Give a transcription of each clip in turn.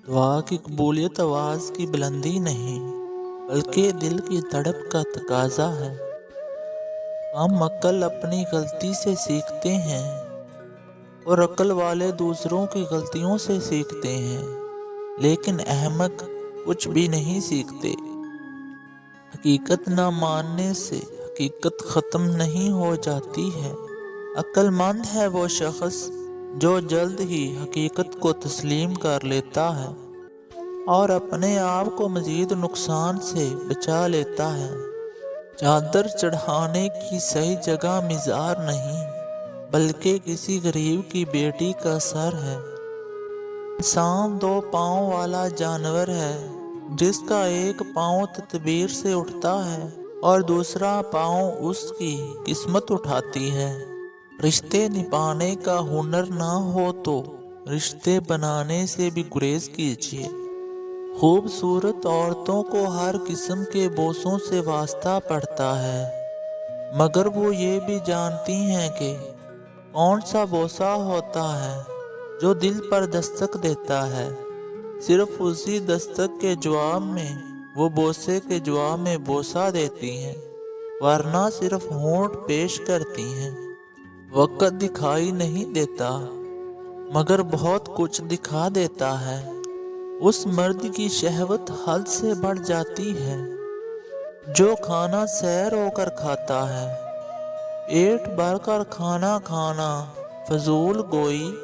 دعا کی قبولیت آواز کی بلندی نہیں بلکہ دل کی تڑپ کا تقاضا ہے۔ ہم عقل اپنی غلطی سے سیکھتے ہیں اور عقل والے دوسروں کی غلطیوں سے سیکھتے ہیں، لیکن احمق کچھ بھی نہیں سیکھتے۔ حقیقت نہ ماننے سے حقیقت ختم نہیں ہو جاتی ہے۔ عقل مند ہے وہ شخص جو جلد ہی حقیقت کو تسلیم کر لیتا ہے اور اپنے آپ کو مزید نقصان سے بچا لیتا ہے۔ چادر چڑھانے کی صحیح جگہ مزار نہیں بلکہ کسی غریب کی بیٹی کا سر ہے۔ انسان دو پاؤں والا جانور ہے جس کا ایک پاؤں تدبیر سے اٹھتا ہے اور دوسرا پاؤں اس کی قسمت اٹھاتی ہے۔ رشتے نبھانے کا ہنر نہ ہو تو رشتے بنانے سے بھی گریز کیجیے۔ خوبصورت عورتوں کو ہر قسم کے بوسوں سے واسطہ پڑتا ہے، مگر وہ یہ بھی جانتی ہیں کہ کون سا بوسہ ہوتا ہے جو دل پر دستک دیتا ہے۔ صرف اسی دستک کے جواب میں وہ بوسے کے جواب میں بوسہ دیتی ہیں، ورنہ صرف ہونٹ پیش کرتی ہیں۔ وقت دکھائی نہیں دیتا مگر بہت کچھ دکھا دیتا ہے۔ اس مرد کی شہوت حد سے بڑھ جاتی ہے جو کھانا سیر ہو کر کھاتا ہے۔ پیٹ بھر کر کھانا کھانا فضول گوئی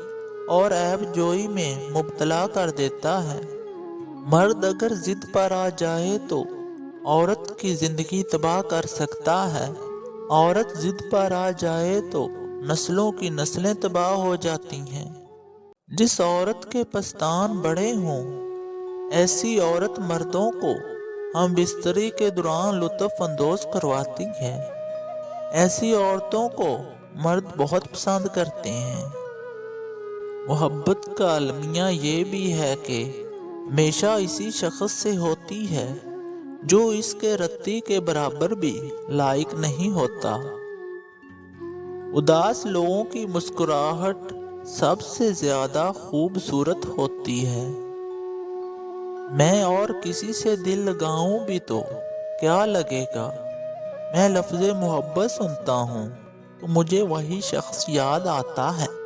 اور عیب جوئی میں مبتلا کر دیتا ہے۔ مرد اگر ضد پر آ جائے تو عورت کی زندگی تباہ کر سکتا ہے، عورت ضد پر آ جائے تو نسلوں کی نسلیں تباہ ہو جاتی ہیں۔ جس عورت کے پستان بڑے ہوں ایسی عورت مردوں کو ہم بستری کے دوران لطف اندوز کرواتی ہے۔ ایسی عورتوں کو مرد بہت پسند کرتے ہیں۔ محبت کا المیہ یہ بھی ہے کہ ہمیشہ اسی شخص سے ہوتی ہے جو اس کے رتی کے برابر بھی لائق نہیں ہوتا۔ اداس لوگوں کی مسکراہٹ سب سے زیادہ خوبصورت ہوتی ہے۔ میں اور کسی سے دل لگاؤں بھی تو کیا لگے گا؟ میں لفظ محبت سنتا ہوں تو مجھے وہی شخص یاد آتا ہے۔